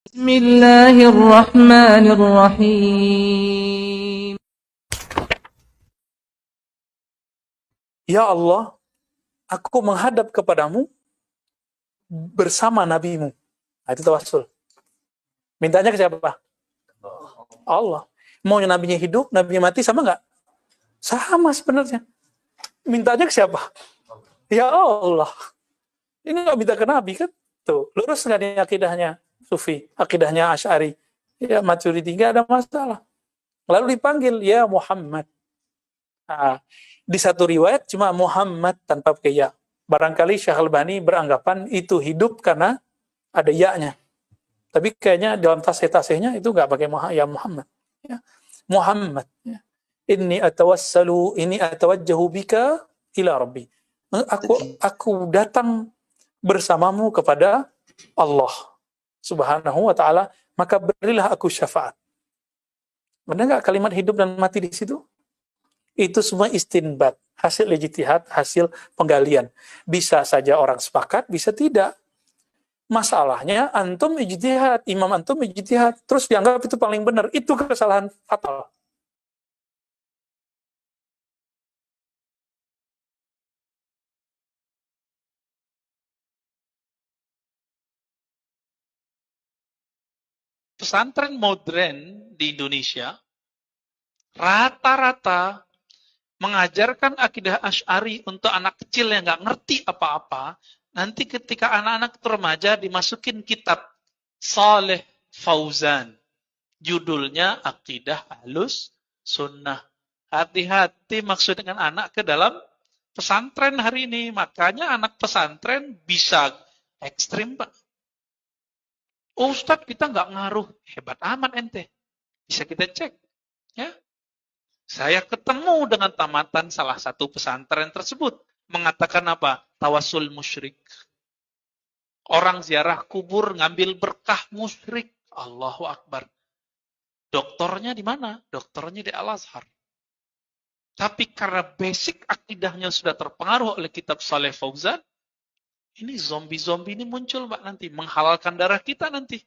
Bismillahirrahmanirrahim. Ya Allah, aku menghadap kepadamu bersama nabimu. Nah, itu tawassul. Mintanya ke siapa? Allah. Maunya nabinya hidup, nabinya mati, sama nggak? Sama sebenarnya. Mintanya ke siapa? Ya Allah. Ini nggak minta ke nabi kan? Tuh, lurus nggak nih akidahnya Sufi, akidahnya Asy'ari? Ya, Maturidi, nggak ada masalah. Lalu dipanggil, ya Muhammad. Nah, di satu riwayat cuma Muhammad tanpa pakai ya. Barangkali Syekh Albani beranggapan itu hidup karena ada ya-nya. Tapi kayaknya dalam tasih-tasihnya itu nggak pakai ya Muhammad. Ya. Muhammad. Ya. Inni atawajjahu bika ila Rabbi. Aku datang bersamamu kepada Allah Subhanahu wa ta'ala, maka berilah aku syafaat. Benar nggak kalimat hidup dan mati di situ? Itu semua istinbat, hasil ijtihad, hasil penggalian. Bisa saja orang sepakat, bisa tidak. Masalahnya antum ijtihad, imam antum ijtihad, terus dianggap itu paling benar. Itu kesalahan fatal. Pesantren modern di Indonesia rata-rata mengajarkan akidah Asy'ari untuk anak kecil yang nggak ngerti apa-apa. Nanti ketika anak-anak remaja dimasukin kitab Saleh Fauzan, judulnya Akidah Ahlus Sunnah. Hati-hati maksud dengan anak ke dalam pesantren hari ini. Makanya anak pesantren bisa ekstrim, Pak. Oh, Ustadz, kita nggak ngaruh. Hebat amat ente. Bisa kita cek. Ya. Saya ketemu dengan tamatan salah satu pesantren tersebut. Mengatakan apa? Tawassul musyrik. Orang ziarah kubur ngambil berkah musyrik. Allahu Akbar. Doktornya di mana? Doktornya di Al-Azhar. Tapi karena basic akidahnya sudah terpengaruh oleh kitab Saleh Fauzan, ini zombie-zombie ini muncul, Pak, nanti. Menghalalkan darah kita nanti.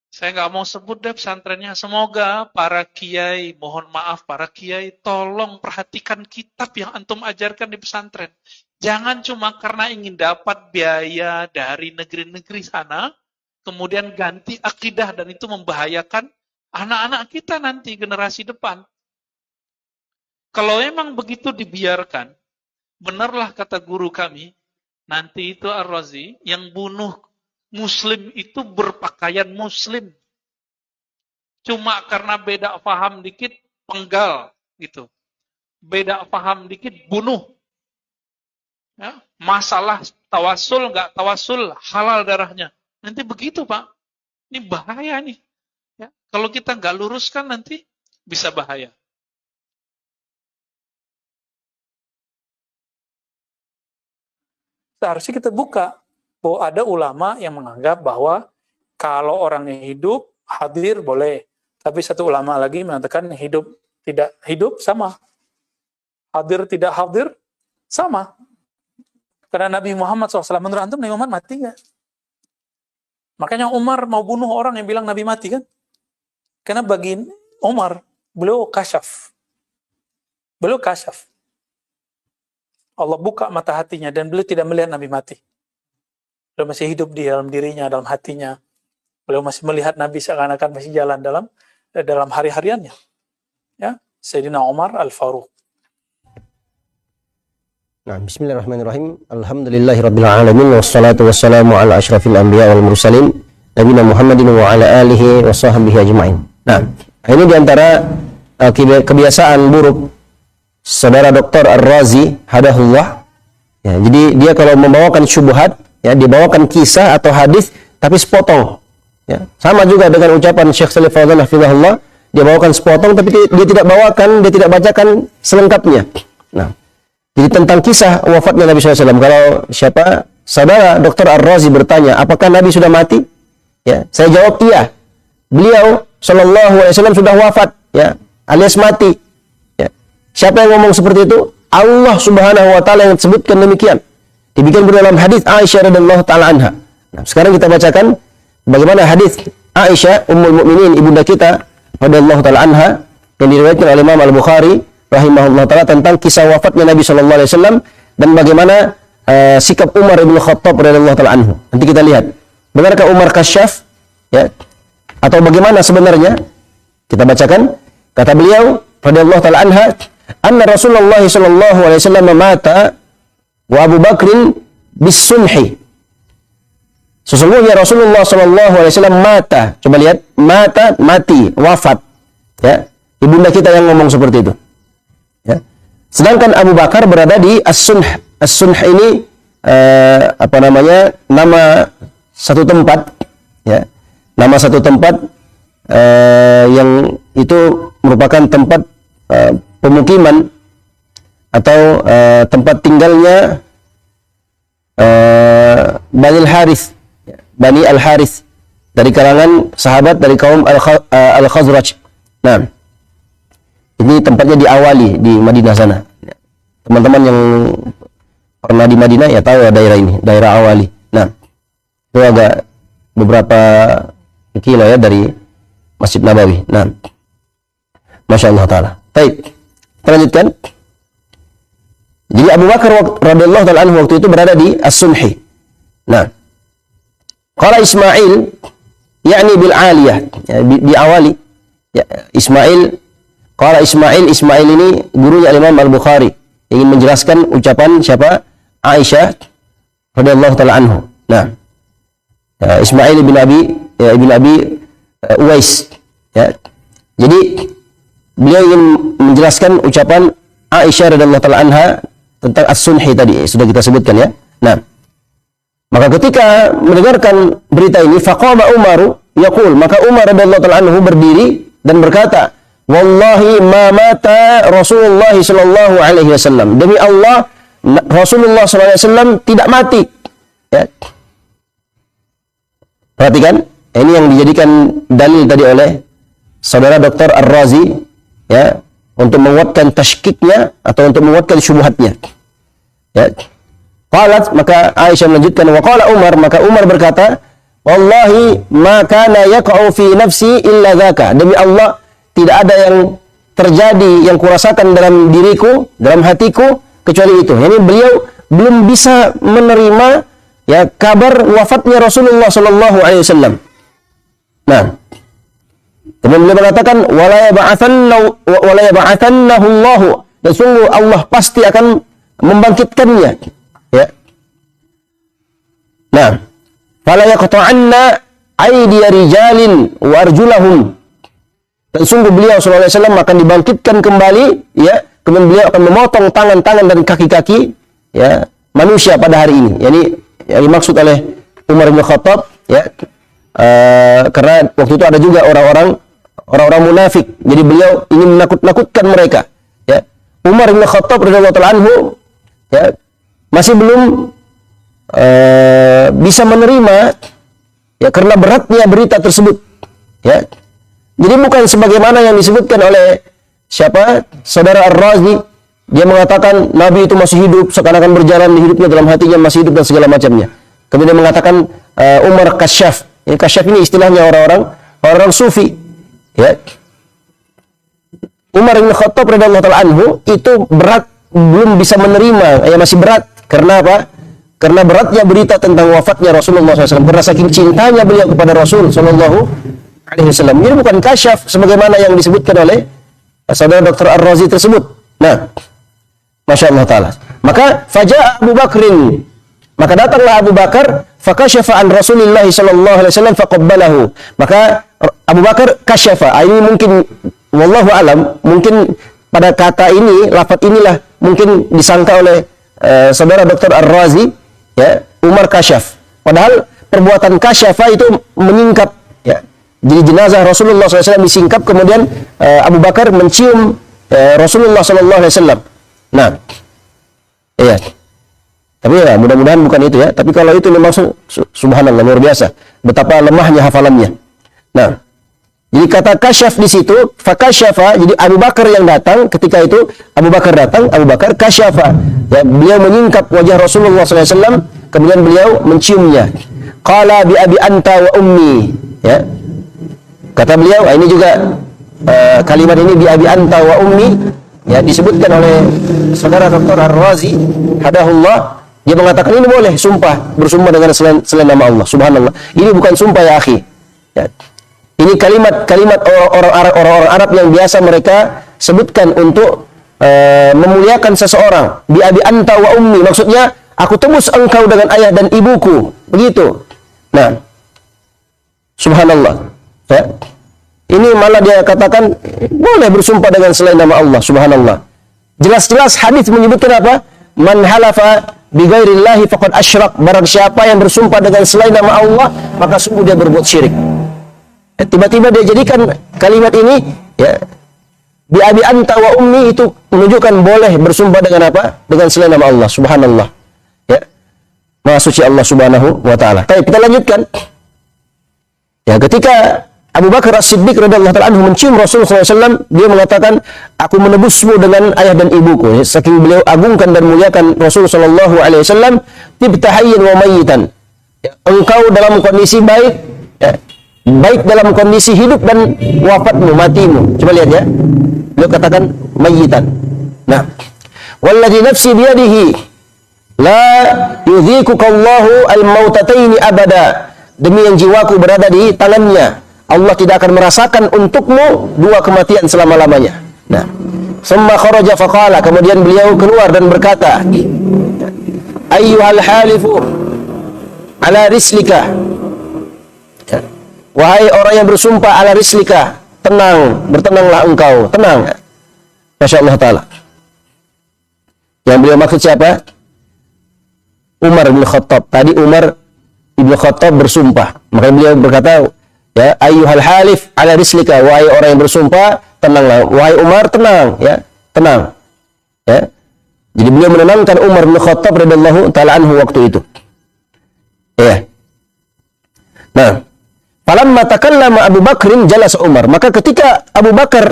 Saya nggak mau sebut deh pesantrennya. Semoga para kiai, mohon maaf para kiai, tolong perhatikan kitab yang antum ajarkan di pesantren. Jangan cuma karena ingin dapat biaya dari negeri-negeri sana, kemudian ganti akidah dan itu membahayakan anak-anak kita nanti, generasi depan. Kalau memang begitu dibiarkan, benarlah kata guru kami, nanti itu Ar-Razi, yang bunuh Muslim itu berpakaian Muslim. Cuma karena beda paham dikit, penggal. Gitu. Beda paham dikit, bunuh. Ya, masalah tawasul, nggak tawasul, halal darahnya. Nanti begitu, Pak. Ini bahaya nih. Ya, kalau kita nggak luruskan nanti, bisa bahaya. Seharusnya kita buka bahwa ada ulama yang menganggap bahwa kalau orangnya hidup, hadir boleh. Tapi satu ulama lagi mengatakan hidup tidak hidup sama. Hadir tidak hadir sama. Karena Nabi Muhammad SAW, menurut antum Nabi Muhammad mati nggak? Makanya Umar mau bunuh orang yang bilang Nabi mati kan? Karena bagi Umar, beliau kasyaf. Beliau kasyaf. Allah buka mata hatinya dan beliau tidak melihat Nabi mati. Beliau masih hidup di dalam dirinya, dalam hatinya. Beliau masih melihat Nabi seakan-akan masih jalan dalam hari-hariannya. Ya, Sayyidina Umar Al-Faruq. Nah, bismillahirrahmanirrahim. Alhamdulillahirabbil alamin wassalatu wassalamu ala asyrafil anbiya wal mursalin nabiyina Muhammadin wa ala alihi wa sahbihi ajmain. Nah, ini diantara kebiasaan buruk Saudara Dr. Ar-Razi hadahullah. Ya, jadi dia kalau membawakan syubhat, ya, dibawakan kisah atau hadis tapi sepotong. Ya, sama juga dengan ucapan Syekh Shalih Fauzan hafizahullah, dia bawakan sepotong tapi dia tidak bawakan, dia tidak bacakan selengkapnya. Nah, jadi tentang kisah wafatnya Nabi SAW, kalau siapa saudara Dr. Ar-Razi bertanya, apakah Nabi sudah mati? Ya, saya jawab iya. Beliau Shallallahu Alaihi Wasallam sudah wafat, ya, alias mati. Ya. Siapa yang ngomong seperti itu? Allah Subhanahu Wa Taala yang sebutkan demikian. Dibikin dalam hadis Aisyah radhiyallahu taala anha. Nah, sekarang kita bacakan bagaimana hadis Aisyah Ummul Mukminin ibunda kita radhiyallahu taala anha yang diriwayatkan oleh Imam Al-Bukhari rahimahullah taala tentang kisah wafatnya Nabi sallallahu alaihi wasallam dan bagaimana sikap Umar bin Khattab radhiyallahu taala anhu. Nanti kita lihat, benarkah Umar kasyaf ya atau bagaimana sebenarnya? Kita bacakan kata beliau radhiyallahu taala anha, anna Rasulullah sallallahu alaihi wasallam mata wa Abu Bakrin bis-sunhi. Sesungguhnya Rasulullah sallallahu alaihi wasallam mata. Coba lihat, mata, mati, wafat. Ya. Ibunda kita yang ngomong seperti itu. Ya. Sedangkan Abu Bakar berada di as-sunh. As-sunh ini nama satu tempat ya. Nama satu tempat yang itu merupakan tempat pemukiman atau tempat tinggalnya Bani Al-Harith, Bani Al-Harith dari kalangan sahabat dari kaum Al-Khazraj. Nah, ini tempatnya di Awali di Madinah sana. Teman-teman yang pernah di Madinah ya tahu daerah ini, daerah Awali. Nah, itu agak beberapa kilo ya dari Masjid Nabawi. Nah, Masya Allah Ta'ala. Baik, kita lanjutkan. Jadi Abu Bakar radhiyallahu ta'ala anhu waktu itu berada di As-Sunhi. Nah, qala Ismail yakni bil aliyah ya, di Awali ya, qala Ismail ini gurunya Imam Al-Bukhari ingin menjelaskan ucapan siapa? Aisyah radhiyallahu ta'ala anhu. Nah, Ismail ibn Abi Uwais ya. Jadi beliau ingin menjelaskan ucapan Aisyah radhiyallahu ta'ala anha tentang As-Sunhi tadi sudah kita sebutkan ya. Nah, maka ketika mendengarkan berita ini, faqama Umar yaqul, maka Umar radhiyallahu ta'ala anhu berdiri dan berkata, wallahi ma mata Rasulullah sallallahu alaihi wasallam. Demi Allah, Rasulullah sallallahu alaihi wasallam tidak mati. Ya. Perhatikan, ini yang dijadikan dalil tadi oleh saudara Dr. Ar-Razi ya, untuk menguatkan tashkiknya atau untuk menguatkan syubhatnya. Ya. Qalat, maka Aisyah melanjutkan, wa qala Umar, maka Umar berkata, wallahi ma kana yaqa'u fi nafsi illa dzaka. Demi Allah, tidak ada yang terjadi yang kurasakan dalam diriku, dalam hatiku kecuali itu. Yani beliau belum bisa menerima ya kabar wafatnya Rasulullah sallallahu alaihi wasallam. Nah, kemudian beliau mengatakan wala yab'atsannahu Allah, dan sungguh Allah pasti akan membangkitkannya ya. Nah, fala yaqta'anna aydiya rijalin wa arjulahum, dan sungguh beliau sallallahu alaihi wasallam akan dibangkitkan kembali ya, kemudian beliau akan memotong tangan-tangan dan kaki-kaki ya manusia pada hari ini. Yani yang dimaksud oleh Umar bin Khattab ya, karena waktu itu ada juga orang-orang munafik. Jadi beliau ingin menakut-nakutkan mereka. Ya. Umar bin Khattab radhiyallahu ta'ala anhu ya, masih belum bisa menerima ya karena beratnya berita tersebut. Ya. Jadi bukan sebagaimana yang disebutkan oleh siapa? Saudara Ar-Razi, dia mengatakan Nabi itu masih hidup, seakan-akan berjalan di hidupnya, dalam hatinya masih hidup dan segala macamnya. Kemudian dia mengatakan Umar kasyaf. Ini kasyaf ini istilahnya orang-orang sufi. Ya. Umar bin Khattab radhiyallahu ta'ala anhu itu berat, belum bisa menerima, ya masih berat. Karena apa? Karena beratnya berita tentang wafatnya Rasulullah SAW. Karena saking cintanya beliau kepada Rasul Sallallahu Alaihi Wasallam. Ini bukan kasyaf sebagaimana yang disebutkan oleh saudara Dr. Ar-Razi tersebut. Nah, Masya Allah Ta'ala. Maka faja'a Abu Bakrin, maka datanglah Abu Bakar, fakasyafa an Rasulullah sallallahu alaihi wasallam faqabbalahu. Maka Abu Bakar kasyafa. Ini mungkin wallahu alam, mungkin pada kata ini, lafaz inilah mungkin disangka oleh saudara Dr. Ar-Razi ya, Umar kasyaf. Padahal perbuatan kasyafa itu menyingkap ya. Jadi jenazah Rasulullah SAW disingkap, kemudian Abu Bakar mencium Rasulullah SAW. Nah, iya. Tapi ya mudah-mudahan bukan itu ya. Tapi kalau itu memang subhanallah luar biasa. Betapa lemahnya hafalannya. Nah, jadi kata kasyaf di situ, fakasyafa. Jadi Abu Bakar yang datang ketika itu, Abu Bakar datang, Abu Bakar kasyafa. Ya, beliau menyingkap wajah Rasulullah SAW, kemudian beliau menciumnya. qala bi abi anta wa ummi. Ya. Kata beliau, ini juga kalimat ini bi abi anta wa ummi, ya, disebutkan oleh saudara Dr. Ar-Razi hadahullah. Dia mengatakan ini boleh bersumpah dengan selain nama Allah. Subhanallah. Ini bukan sumpah ya akhi. Ya. Ini kalimat orang-orang Arab yang biasa mereka sebutkan untuk memuliakan seseorang. Bi abi anta wa ummi, maksudnya aku tebus engkau dengan ayah dan ibuku. Begitu. Nah, subhanallah. Ya. Ini malah dia katakan boleh bersumpah dengan selain nama Allah. Subhanallah. Jelas-jelas hadis menyebutkan apa? Man halafa bi ghairillahi faqad asyrak. Barang siapa yang bersumpah dengan selain nama Allah, maka sungguh dia berbuat syirik. Tiba-tiba dia jadikan kalimat ini, ya, bi abi anta wa ummi, itu menunjukkan boleh bersumpah dengan apa? Dengan selain nama Allah. Subhanallah. Ya. Maha suci Allah Subhanahu wa taala. Baik, kita lanjutkan. Ya, ketika Abu Bakar As-Siddiq radhiyallahu ta'ala anhu mencium Rasulullah SAW, dia mengatakan, aku menebusmu dengan ayah dan ibuku. Saking beliau agungkan dan muliakan Rasulullah SAW, tibta hayyan wa mayyitan. Ya, engkau dalam kondisi baik, ya, baik dalam kondisi hidup dan wafatmu, matimu. Coba lihat ya. Beliau katakan mayyitan. Nah, walladzi nafsi biyadihi la yudhikukallahu al-mautataini abada. Demi yang jiwaku berada di tangannya, Allah tidak akan merasakan untukmu dua kematian selama-lamanya. Nah, summa kharaja faqala, kemudian beliau keluar dan berkata, ayyuhal halifu ala rislika. Ya. Wahai orang yang bersumpah ala rislika, bertenanglah engkau, tenang. Masya Allah Ta'ala. Yang beliau maksud siapa? Umar bin Khattab. Tadi Umar bin Khattab bersumpah. Maka beliau berkata, ya, ayyuhal halif ala rislika, wahai orang yang bersumpah, tenanglah. Wahai Umar, tenang, ya, tenang. Ya. Jadi beliau menenangkan Umar bin Khattab radhiyallahu ta'ala anhu waktu itu. Ya. Nah, falamma takallama Abu Bakrin jalasa Umar. Maka ketika Abu Bakar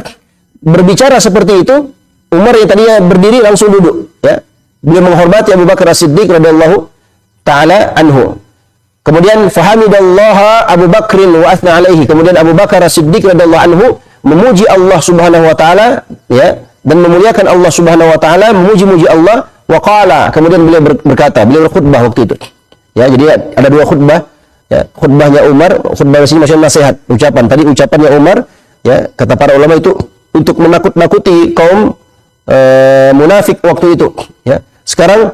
berbicara seperti itu, Umar yang tadinya berdiri langsung duduk, ya. Beliau menghormati Abu Bakar As-Siddiq radhiyallahu ta'ala anhu. Kemudian fahamidallaha Abu Bakrin wa athna alaihi. Kemudian Abu Bakar As-Siddiq radhiyallahu anhu memuji Allah Subhanahu wa taala, ya, dan memuliakan Allah Subhanahu wa taala, memuji-muji Allah, wa qala, kemudian beliau berkata, beliau berkhutbah waktu itu. Ya, jadi ada dua khutbah, ya, khutbahnya Umar, khutbah di sini maksudnya nasihat, ucapan. Tadi ucapannya Umar, ya, kata para ulama itu untuk menakut-nakuti kaum munafik waktu itu, ya. Sekarang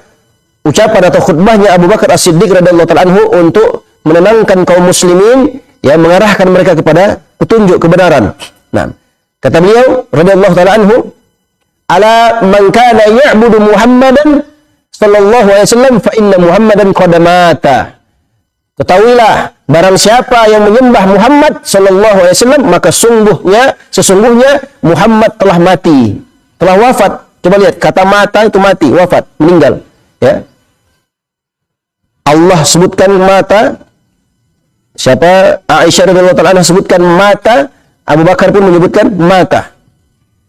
ucapan atau khutbahnya Abu Bakar As-Siddiq radhiyallahu ta'ala anhu untuk menenangkan kaum muslimin, ya, mengarahkan mereka kepada petunjuk kebenaran. Nah, kata beliau radhiyallahu ta'ala anhu, ala man kana ya'budu Muhammadan sallallahu alaihi wasallam fa inna Muhammadan qad mata. Ketahuilah, barang siapa yang menyembah Muhammad sallallahu alaihi wasallam, maka sesungguhnya Muhammad telah mati, telah wafat. Coba lihat, kata mata itu mati, wafat, meninggal, ya. Allah sebutkan mata, siapa? Aisyah radhiyallahu ta'ala anha sebutkan mata, Abu Bakar pun menyebutkan mata.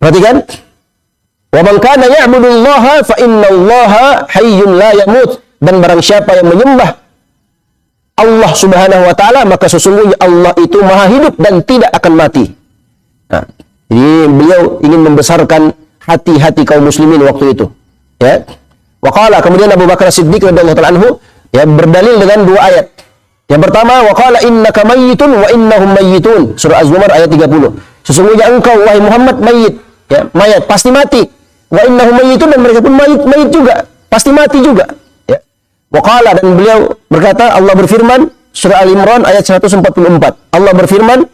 Perhatikan, wa man kana ya'budullaha fa innallaha hayyun la yamut. Dan barang siapa yang menyembah Allah Subhanahu wa taala, maka sesungguhnya Allah itu maha hidup dan tidak akan mati. Nah, jadi beliau ingin membesarkan hati-hati kaum muslimin waktu itu, ya. Wa qala, kemudian Abu Bakar Siddiq radhiyallahu ta'ala anhu, ya, berdalil dengan dua ayat. Yang pertama, wa qala innaka mayyitun wa innahum mayyitun. Surah Az-Zumar ayat 30. Sesungguhnya engkau wahai Muhammad mayit, ya, mayat, pasti mati. Wa innahum mayyitun, dan mereka pun mayit juga, pasti mati juga, ya. Wa qala, dan beliau berkata, Allah berfirman, surah Al-Imran ayat 144. Allah berfirman,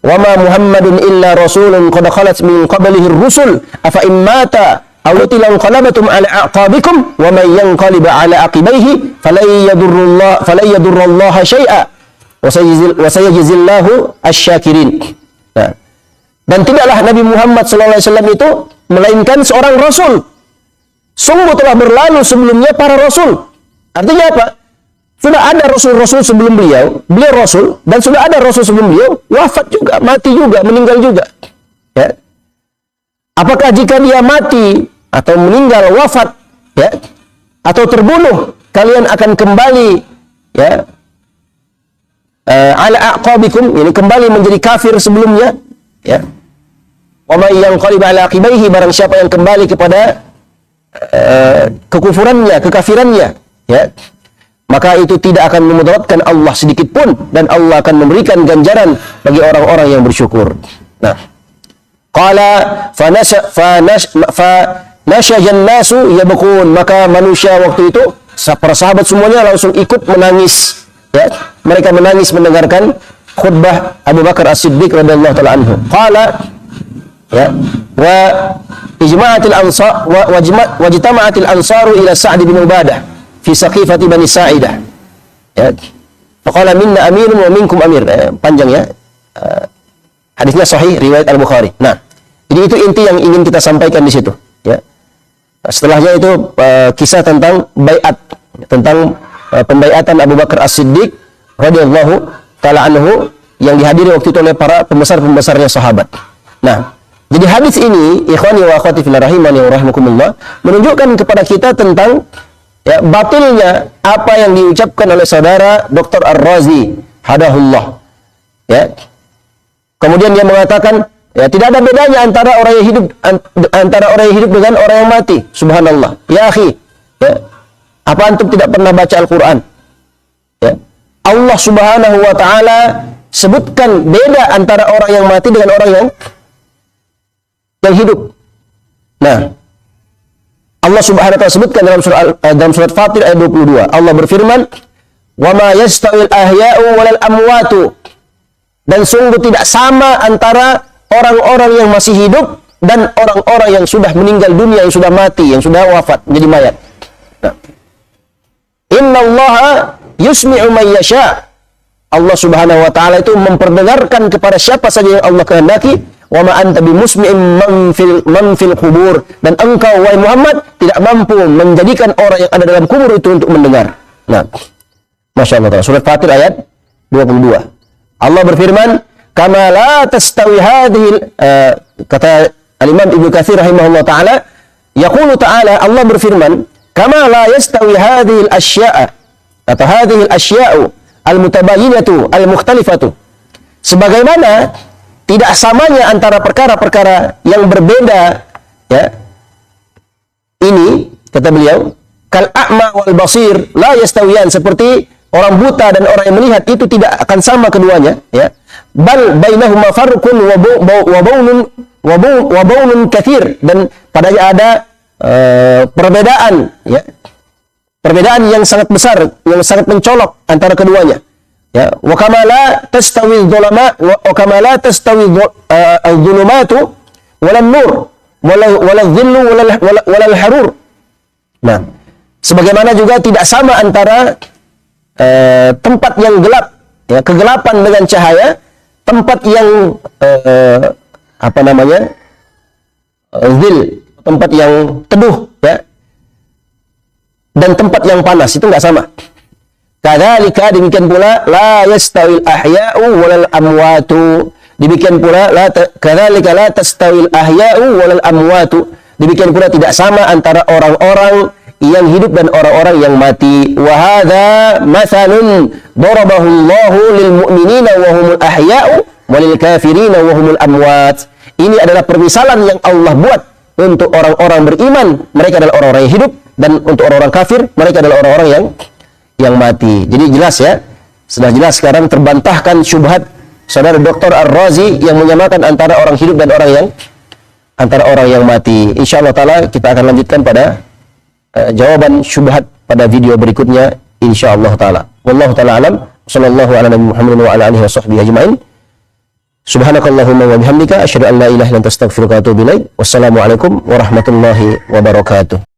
wa ma Muhammadun illa rasulun qad khalat min qablihi ar-rusul afa in mata aw qutilan qalabatum ala aqabikum wa man yanqalib ala aqibaihi falan yadurrullaha syai'a wa sayajzillahu asy-syakirin. Nah, dan tidaklah Nabi Muhammad sallallahu alaihi wasallam itu melainkan seorang rasul. Sungguh telah berlalu sebelumnya para rasul. Artinya apa? Sudah ada rasul-rasul sebelum beliau rasul, dan sudah ada rasul sebelum beliau wafat juga, mati juga, meninggal juga. Ya. Apakah jika dia mati atau meninggal, wafat, ya, atau terbunuh, kalian akan kembali, ya, ala aqabikum, ini kembali menjadi kafir sebelumnya, ya. Wa may yanqalib ala aqibaihi, barang siapa yang kembali kepada kekufurannya, kekafirannya, ya, maka itu tidak akan memudaratkan Allah sedikit pun, dan Allah akan memberikan ganjaran bagi orang-orang yang bersyukur. Nah, qala fanashajan nasu yabqun, maka manusia waktu itu, para sahabat semuanya langsung ikut menangis, ya. Mereka menangis mendengarkan khutbah Abu Bakar As-Siddiq radhiyallahu taala anhu. Qala, ya, wa ijma'atil ansar wa ijtama'atil ansaru ila Sa'd bin Ubadah fi saqifati Bani Sa'idah, ya. Faqala minna amirun wa minkum amir. Panjang, ya. Hadisnya sahih riwayat Al-Bukhari. Nah, jadi itu inti yang ingin kita sampaikan di situ, ya. Setelahnya itu kisah tentang baiat, tentang pembaiatan Abu Bakar As-Siddiq radhiyallahu taala anhu yang dihadiri waktu itu oleh para pembesar-pembesarnya sahabat. Nah, jadi hadis ini, ikhwani wa akhwati fillah rahimani wa rahimakumullah, menunjukkan kepada kita tentang, ya, batilnya apa yang diucapkan oleh saudara Dr. Ar-Razi hadahullah, ya. Kemudian dia mengatakan, ya, tidak ada bedanya antara orang yang hidup dengan orang yang mati. Subhanallah. Ya akhi, ya, apa antum tidak pernah baca Al-Quran? Ya. Allah Subhanahu wa taala sebutkan beda antara orang yang mati dengan orang yang hidup. Nah, Allah Subhanahu wa taala sebutkan dalam surat Fatir ayat 22. Allah berfirman, "Wa ma yastawil ahya'u walal amwatu." Dan sungguh tidak sama antara orang-orang yang masih hidup dan orang-orang yang sudah meninggal dunia, yang sudah mati, yang sudah wafat, menjadi mayat. Nah, innallaha yusmi'u may yasha. Allah Subhanahu wa taala itu memperdengarkan kepada siapa saja yang Allah kehendaki. Wa ma anta bimusmi'in man fil qubur, dan engkau wahai Muhammad tidak mampu menjadikan orang yang ada dalam kubur itu untuk mendengar. Nah, Masya Allah, surat Fatir ayat 22. Allah berfirman, kama la tastawi hadhihi, kata Al-Imam Ibnu Katsir rahimahullah taala, yaqulu ta'ala, Allah berfirman, kama la yastawi hadhihi al-asya'a atau hadhihi al-asya'u al-mutabayyinatu al-mukhtalifatu, sebagaimana tidak samanya antara perkara-perkara yang berbeda, ya, ini kata beliau, kal a'ma wal basir la yastawiyan, seperti orang buta dan orang yang melihat itu tidak akan sama keduanya, ya. Bal bainahuma farqun wa baunun katsir, dan padanya ada perbedaan, ya, perbedaan yang sangat besar, yang sangat mencolok antara keduanya. Ya, wa kama la tastawi dhulama wa kama la tastawi adh-dhulumatu wala nur wala dhillu wala al-harur. Nah, sebagaimana juga tidak sama antara tempat yang gelap, ya, kegelapan dengan cahaya, tempat yang apa namanya, dhil, tempat yang teduh, ya, dan tempat yang panas, itu enggak sama. Kadzalika, demikian pula, la yastawil ahya'u walal amwatu, demikian pula kadzalika la tastawil ahya'u walal amwatu, demikian pula tidak sama antara orang-orang yang hidup dan orang-orang yang mati. Wa hadza mathalun darabahu Allahu lil mu'minina wa humul ahya'u walil kafirina wa humul amwat. Ini adalah permisalan yang Allah buat untuk orang-orang beriman, mereka adalah orang-orang yang hidup, dan untuk orang-orang kafir, mereka adalah orang-orang yang mati. Jadi jelas, ya, sudah jelas sekarang, terbantahkan syubhat saudara Dr. Ar-Razi yang menyamakan antara orang hidup dan antara orang yang mati. Insyaallah taala kita akan lanjutkan pada jawaban syubhat pada video berikutnya insyaallah taala. Wallahu taala alam. Sallallahu ala nabi Muhammadin wa ala alihi washabbihi ajmain. Subhanakallahumma wa bihamdika asyhadu an la ilaha illa anta astaghfiruka wa atubu ilaik. Wassalamualaikum warahmatullahi wabarakatuh.